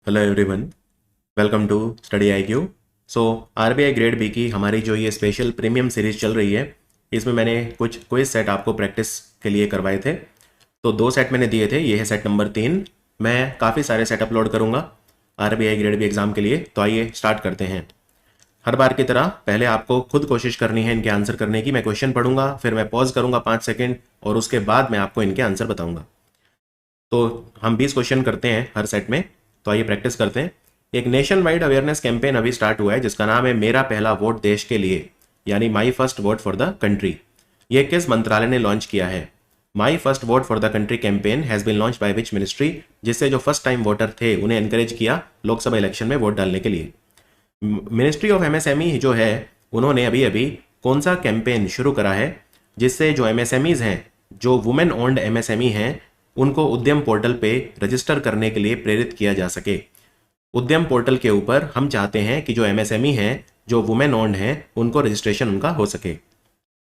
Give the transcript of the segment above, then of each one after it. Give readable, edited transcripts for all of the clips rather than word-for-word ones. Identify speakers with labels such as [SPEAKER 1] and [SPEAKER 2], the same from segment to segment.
[SPEAKER 1] Hello everyone, welcome to study I Q. So RBI grade B की हमारी जो ये स्पेशल प्रीमियम सीरीज चल रही है, इसमें मैंने कुछ क्विज सेट आपको प्रैक्टिस के लिए करवाए थे। तो 2 सेट मैंने दिए थे, ये है सेट नंबर 3। मैं काफ़ी सारे सेट अपलोड करूँगा आरबीआई ग्रेड बी एग्ज़ाम के लिए। तो आइए स्टार्ट करते हैं। हर बार की तरह पहले आपको खुद कोशिश करनी है इनके आंसर करने की। मैं क्वेश्चन पढ़ूंगा, फिर मैं पॉज करूंगा 5 सेकेंड और उसके बाद मैं आपको इनके आंसर बताऊंगा। तो हम 20 क्वेश्चन करते हैं हर सेट में। तो आइए प्रैक्टिस करते हैं। एक नेशन वाइड अवेयरनेस कैंपेन अभी स्टार्ट हुआ है जिसका नाम है मेरा पहला वोट देश के लिए, यानी my first vote for the country. ये किस मंत्रालय ने लॉन्च किया है? My first vote for the country campaign has been launch by which ministry, जिससे जो फर्स्ट टाइम वोटर थे उन्हें एनकरेज किया लोकसभा इलेक्शन में वोट डालने के लिए। मिनिस्ट्री ऑफ एमएसएमई जो है, उन्होंने अभी अभी कौन सा कैंपेन शुरू करा है जिससे जो एमएसएमईज हैं, जो वुमेन ओन्ड एमएसएमई हैं, उनको उद्यम पोर्टल पे रजिस्टर करने के लिए प्रेरित किया जा सके। उद्यम पोर्टल के ऊपर हम चाहते हैं कि जो एमएसएमई हैं, जो वुमेन ओन्ड हैं, उनको रजिस्ट्रेशन उनका हो सके।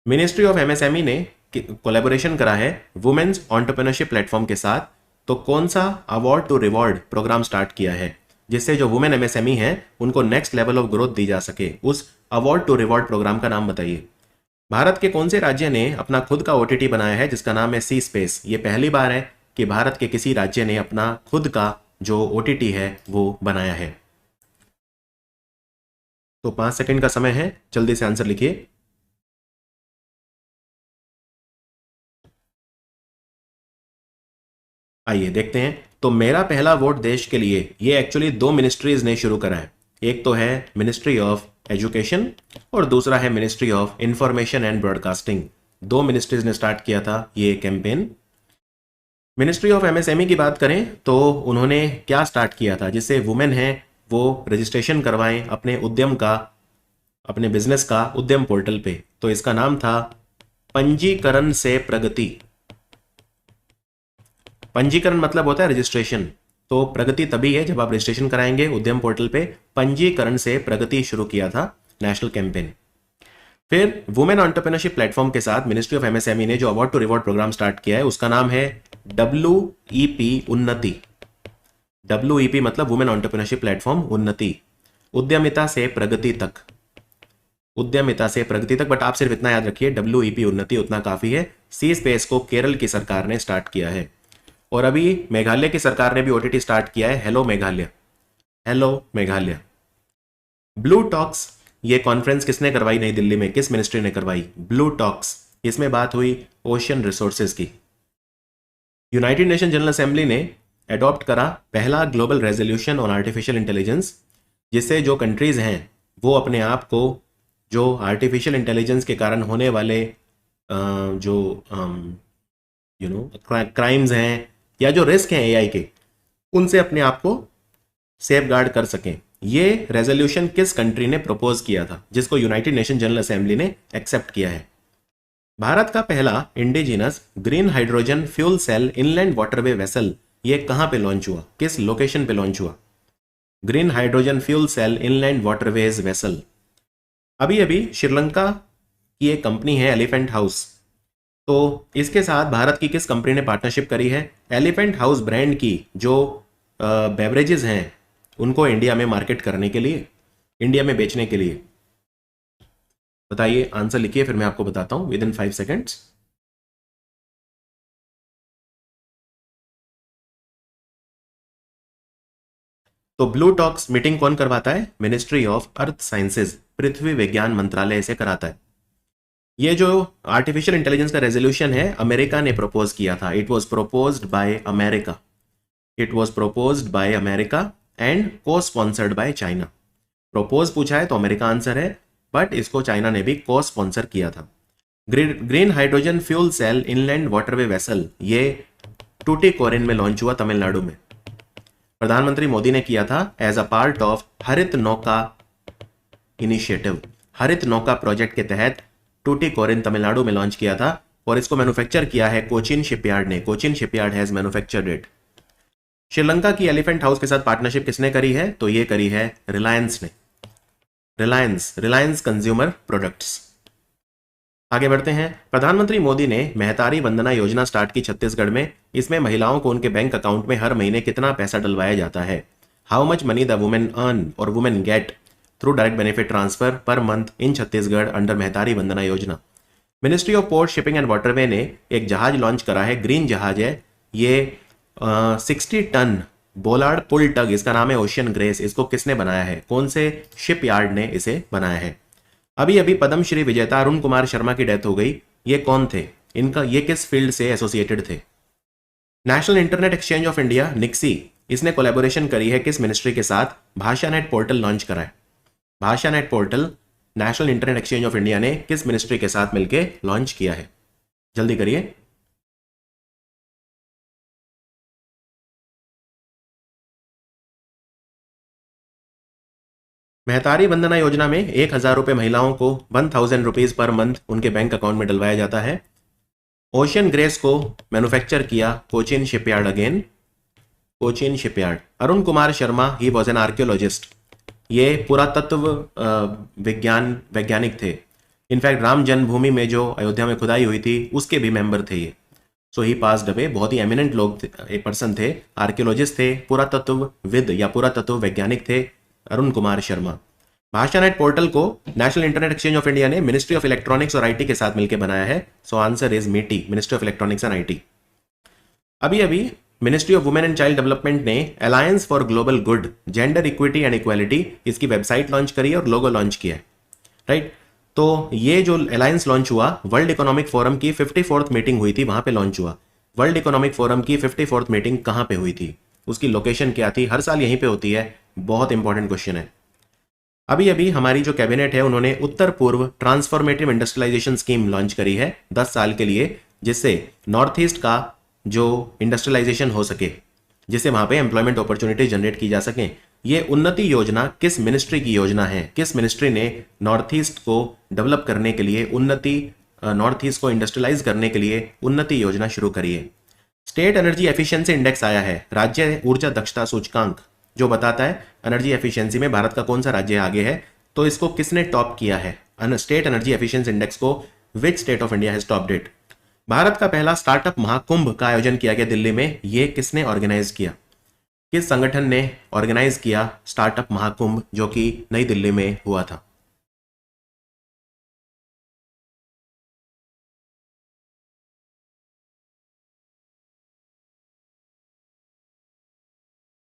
[SPEAKER 1] मिनिस्ट्री ऑफ एमएसएमई ने कोलैबोरेशन करा है वुमेन्स एंटरप्रेन्योरशिप प्लेटफॉर्म के साथ। तो कौन सा award to reward program start किया है जिससे जो वुमेन एमएसएमई हैं उनको नेक्स्ट लेवल ऑफ ग्रोथ दी जा सके? उस अवार्ड टू रिवॉर्ड प्रोग्राम का नाम बताइए। भारत के कौन से राज्य ने अपना खुद का ओटीटी बनाया है जिसका नाम है सी स्पेस? ये पहली बार है कि भारत के किसी राज्य ने अपना खुद का जो ओटीटी है वो बनाया है। तो 5 सेकंड का समय है, जल्दी से आंसर लिखिए। आइए देखते हैं। तो मेरा पहला वोट देश के लिए, ये एक्चुअली 2 मिनिस्ट्रीज ने शुरू करा है। एक तो है मिनिस्ट्री ऑफ एजुकेशन और दूसरा है ministry of information and broadcasting. 2 ministries ने स्टार्ट किया था ये कैंपेन। मिनिस्ट्री ऑफ एमएसएमई की बात करें तो उन्होंने क्या स्टार्ट किया था जिससे वुमेन हैं वो रजिस्ट्रेशन करवाएं अपने उद्यम का, अपने बिजनेस का उद्यम पोर्टल पे। तो इसका नाम था पंजीकरण से प्रगति। पंजीकरण मतलब होता है रजिस्ट्रेशन, तो प्रगति तभी है जब आप रजिस्ट्रेशन कराएंगे उद्यम पोर्टल पे। पंजीकरण से प्रगति शुरू किया था नेशनल कैंपेन। फिर वुमेन एंटरप्रेन्योरशिप प्लेटफॉर्म के साथ मिनिस्ट्री ऑफ एमएसएमई ने जो award to reward program start किया है उसका नाम है WEP उन्नति। WEP मतलब वुमेन एंटरप्रेन्योरशिप प्लेटफॉर्म उन्नति, उद्यमिता से प्रगति तक। उद्यमिता से प्रगति तक, बट आप सिर्फ इतना याद रखिए WEP उन्नति उतना काफी है। सी स्पेस को केरल की सरकार ने स्टार्ट किया है और अभी मेघालय की सरकार ने भी ओटीटी स्टार्ट किया है, hello Meghalaya. Hello Meghalaya. Blue talks, ये कॉन्फ्रेंस किसने करवाई नई दिल्ली में, किस मिनिस्ट्री ने करवाई? Blue talks. इसमें बात हुई ओशियन रिसोर्सेज की। यूनाइटेड नेशन जनरल असेंबली ने अडॉप्ट करा पहला global resolution on artificial intelligence, जिससे जो कंट्रीज हैं वो अपने आप को जो आर्टिफिशियल इंटेलिजेंस के कारण होने वाले जो क्राइम्स हैं या जो रिस्क हैं एआई के, उनसे अपने आप को सेफ गार्ड कर सकें। ये रेजोल्यूशन किस कंट्री ने प्रपोज किया था जिसको यूनाइटेड नेशन जनरल असेंबली ने एक्सेप्ट किया है? भारत का पहला indigenous green hydrogen fuel cell inland waterway vessel, ये कहां पे लॉन्च हुआ, किस लोकेशन पे लॉन्च हुआ? Green hydrogen fuel cell inland waterways vessel. अभी अभी श्रीलंका की एक कंपनी है एलिफेंट हाउस, तो इसके साथ भारत की किस कंपनी ने पार्टनरशिप करी है? एलिफेंट हाउस ब्रांड की जो बेवरेजेस हैं उनको इंडिया में मार्केट करने के लिए, इंडिया में बेचने के लिए। बताइए, आंसर लिखिए, फिर मैं आपको बताता हूं विद इन 5 सेकेंड्स। तो ब्लू टॉक्स मीटिंग कौन करवाता है? मिनिस्ट्री ऑफ अर्थ साइंसेज, पृथ्वी विज्ञान मंत्रालय से कराता है। ये जो आर्टिफिशियल इंटेलिजेंस का रेजोल्यूशन है अमेरिका ने प्रपोज किया था। It was proposed by America. It was proposed by America and को स्पॉन्सर्ड बाय चाइना। प्रपोज पूछा है तो अमेरिका आंसर है, बट इसको चाइना ने भी को स्पॉन्सर किया था। Green hydrogen fuel cell inland waterway vessel, ये टूटीकोरिन में लॉन्च हुआ तमिलनाडु में। प्रधानमंत्री मोदी ने किया था एज अ पार्ट ऑफ हरित नौका इनिशिएटिव। हरित नौका प्रोजेक्ट के तहत टूटीकोरिन तमिलनाडु में लॉन्च किया था और इसको मैन्युफैक्चर किया है कोचिन शिपयार्ड ने। Cochin shipyard has manufactured it. Sri Lanka की एलिफेंट हाउस के साथ पार्टनरशिप किसने करी है? तो ये करी है रिलायंस ने। Reliance consumer products. आगे बढ़ते हैं। प्रधानमंत्री मोदी ने महतारी वंदना योजना स्टार्ट की छत्तीसगढ़ में। इसमें महिलाओं को उनके बैंक अकाउंट में हर महीने कितना पैसा डलवाया जाता है? How much money the women earn और women get through direct benefit transfer per month in Chhattisgarh under Mahtari Vandana Yojana. Ministry of port shipping and waterway ने एक जहाज लॉन्च करा है, ग्रीन जहाज है ये, 60 टन बोलार्ड पुल टग, इसका नाम है ओशियन ग्रेस। इसको किसने बनाया है, कौन से शिप यार्ड ने इसे बनाया है? अभी अभी पद्मश्री विजेता अरुण कुमार शर्मा की डेथ हो गई। ये कौन थे, इनका ये किस फील्ड से एसोसिएटेड थे? National internet exchange of India NIXI, इसने कोलैबोरेशन करी है किस मिनिस्ट्री के साथ? भाषा नेट पोर्टल लॉन्च करा है। भाषा net portal national internet exchange of India ने किस मिनिस्ट्री के साथ मिलकर लॉन्च किया है? जल्दी करिए। मेहतारी वंदना योजना में 1,000 रुपये महिलाओं को 1,000 रुपीज पर मंथ उनके बैंक अकाउंट में डलवाया जाता है। ओशियन ग्रेस को मैन्युफैक्चर किया Cochin shipyard, again Cochin shipyard. Arun Kumar Sharma, he was an archaeologist, ये पुरातत्व वैज्ञानिक थे। इनफैक्ट राम जन्मभूमि में जो अयोध्या में खुदाई हुई थी उसके भी मेंबर थे ये। सो ही पास्ड अवे, बहुत ही एमिनेंट लोग थे, एक पर्सन थे, आर्कियोलॉजिस्ट थे, पुरातत्वविद या पुरातत्व वैज्ञानिक थे अरुण कुमार शर्मा। भाषा नेट पोर्टल को national internet exchange of India ने मिनिस्ट्री ऑफ इलेक्ट्रॉनिक्स और आईटी के साथ मिलकर बनाया है। So answer is MeitY, ministry of electronics and IT. अभी अभी ministry of women and child development ने alliance for global good gender equity and equality, इसकी वेबसाइट लॉन्च करी है और लोगो लॉन्च किया है, राइट। तो ये जो अलायंस लॉन्च हुआ, वर्ल्ड इकोनॉमिक फोरम की 54th मीटिंग हुई थी, वहां पे लॉन्च हुआ। वर्ल्ड इकोनॉमिक फोरम की 54th मीटिंग कहां पे हुई थी, उसकी लोकेशन क्या थी? हर साल यहीं पे होती है, बहुत इंपॉर्टेंट क्वेश्चन है। अभी अभी हमारी जो कैबिनेट है उन्होंने उत्तर पूर्व ट्रांसफॉर्मेटिव इंडस्ट्रियलाइजेशन स्कीम लॉन्च करी है 10 साल के लिए, जिससे नॉर्थ ईस्ट का जो इंडस्ट्रियलाइजेशन हो सके, जिससे वहां पे एम्प्लॉयमेंट अपॉर्चुनिटी जनरेट की जा सके। ये उन्नति योजना किस मिनिस्ट्री की योजना है? किस मिनिस्ट्री ने नॉर्थ ईस्ट को डेवलप करने के लिए नॉर्थ ईस्ट को इंडस्ट्रियलाइज करने के लिए उन्नति योजना शुरू करी है? स्टेट एनर्जी एफिशिएंसी इंडेक्स आया है, राज्य ऊर्जा दक्षता सूचकांक, जो बताता है एनर्जी एफिशिएंसी में भारत का कौन सा राज्य आगे है। तो इसको किसने टॉप किया है? स्टेट एनर्जी एफिशिएंसी इंडेक्स को which state of India has topped it? Bharat का पहला स्टार्टअप महाकुंभ का आयोजन किया गया दिल्ली में, ये किसने ऑर्गेनाइज किया? किस संगठन ने ऑर्गेनाइज किया स्टार्टअप महाकुंभ जो कि नई दिल्ली में हुआ था?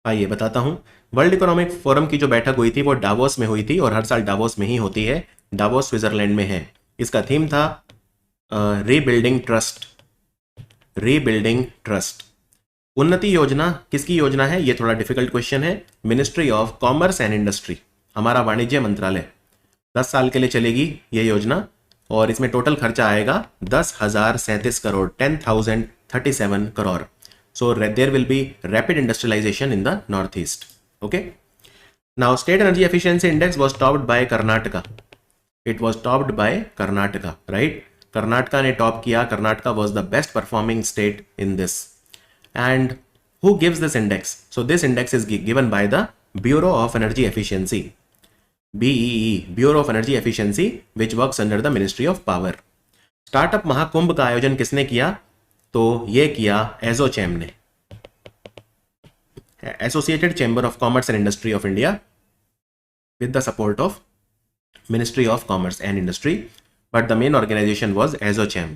[SPEAKER 1] आइए बताता हूं। वर्ल्ड इकोनॉमिक फोरम की जो बैठक हुई थी वो डावोस में हुई थी, और हर साल डावोस में ही होती है। डावोस स्विट्जरलैंड में है। इसका थीम था रीबिल्डिंग ट्रस्ट, रीबिल्डिंग ट्रस्ट। उन्नति योजना किसकी योजना है? ये थोड़ा डिफिकल्ट क्वेश्चन है। Ministry of commerce and industry, हमारा वाणिज्य मंत्रालय। 10 साल के लिए चलेगी ये योजना, और इसमें टोटल खर्चा आएगा 10,037 crore, 10,037 crore. So there will be rapid industrialization in the northeast. Okay. Now state energy efficiency index was topped by Karnataka. It was topped by Karnataka, right? Karnataka ने टॉप किया। Karnataka was the best performing state in this. And who gives this index? So this index is given by the Bureau of Energy Efficiency, BEE, Bureau of Energy Efficiency, which works under the Ministry of Power. Startup Mahakumbh का आयोजन किसने किया? तो ये किया ASSOCHAM ने, associated chamber of commerce and industry of India, with the support of ministry of commerce and industry, but the main organization was ASSOCHAM.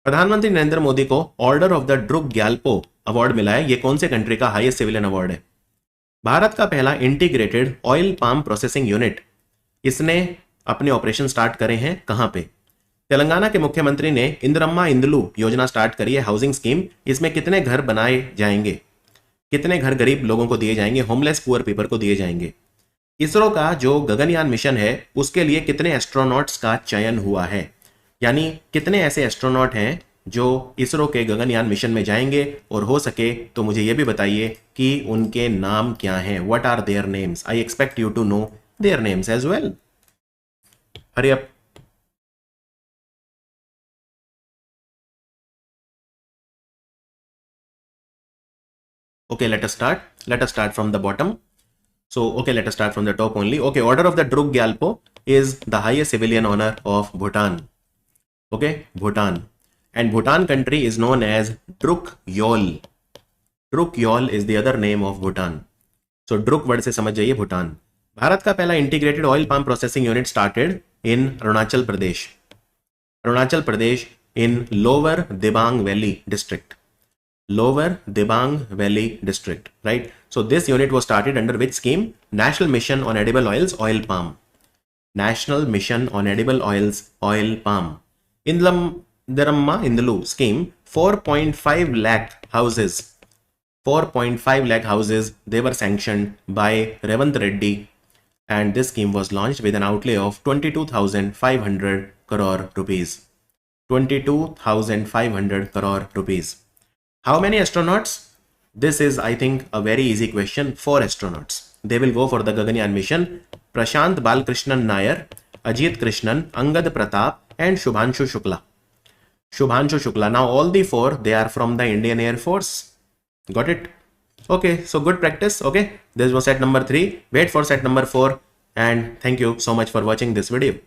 [SPEAKER 1] प्रधानमंत्री नरेंद्र मोदी को order of the Druk Gyalpo award मिला है। ये कौन से कंट्री का हाईएस्ट सिविलियन अवार्ड है? भारत का पहला integrated oil palm processing unit, इसने अपने ऑपरेशन स्टार्ट करे हैं कहां पे? तेलंगाना के मुख्यमंत्री ने इंदिरम्मा इंदलू योजना स्टार्ट करी है, हाउसिंग स्कीम। इसमें कितने घर बनाए जाएंगे? कितने घर गरीब लोगों को दिए जाएंगे? होमलेस पुअर पीपल को दिए जाएंगे। इसरो का जो गगनयान मिशन है उसके लिए कितने एस्ट्रोनॉट्स का चयन हुआ है? यानी कितने ऐसे एस्ट्रोनॉट हैं जो इसरो के गगनयान मिशन में जाएंगे? और हो सके तो मुझे यह भी बताइए कि उनके नाम क्या हैं। What are their names? I expect you to know their names as well. Hurry up. Okay, let us start. Let us start from the bottom. So, okay, let us start from the top only. Okay, Order of the Druk Gyalpo is the highest civilian honor of Bhutan. Okay, Bhutan. And Bhutan country is known as Druk Yol. Druk Yol is the other name of Bhutan. So Druk word से समझ जाइए भूटान। भारत का पहला integrated oil palm processing unit started in Arunachal Pradesh. Arunachal Pradesh in lower Dibang valley district. Lower Dibang Valley District, right? So this unit was started under which scheme? National Mission on Edible Oils, Oil Palm. National Mission on Edible Oils, Oil Palm. Indlu scheme, 4.5 lakh houses. 4.5 lakh houses, they were sanctioned by Revant Reddy, and this scheme was launched with an outlay of 22,500 crore rupees. 22,500 crore rupees. How many astronauts? This is, I think, a very easy question. 4 astronauts. They will go for the Gaganyaan mission. Prashant Balkrishnan Nair, Ajit Krishnan, Angad Pratap, and Shubhanshu Shukla. Shubhanshu Shukla. Now all the 4, they are from the Indian Air Force. Got it? Okay, so good practice. Okay, this was set number 3. Wait for set number 4. And thank you so much for watching this video.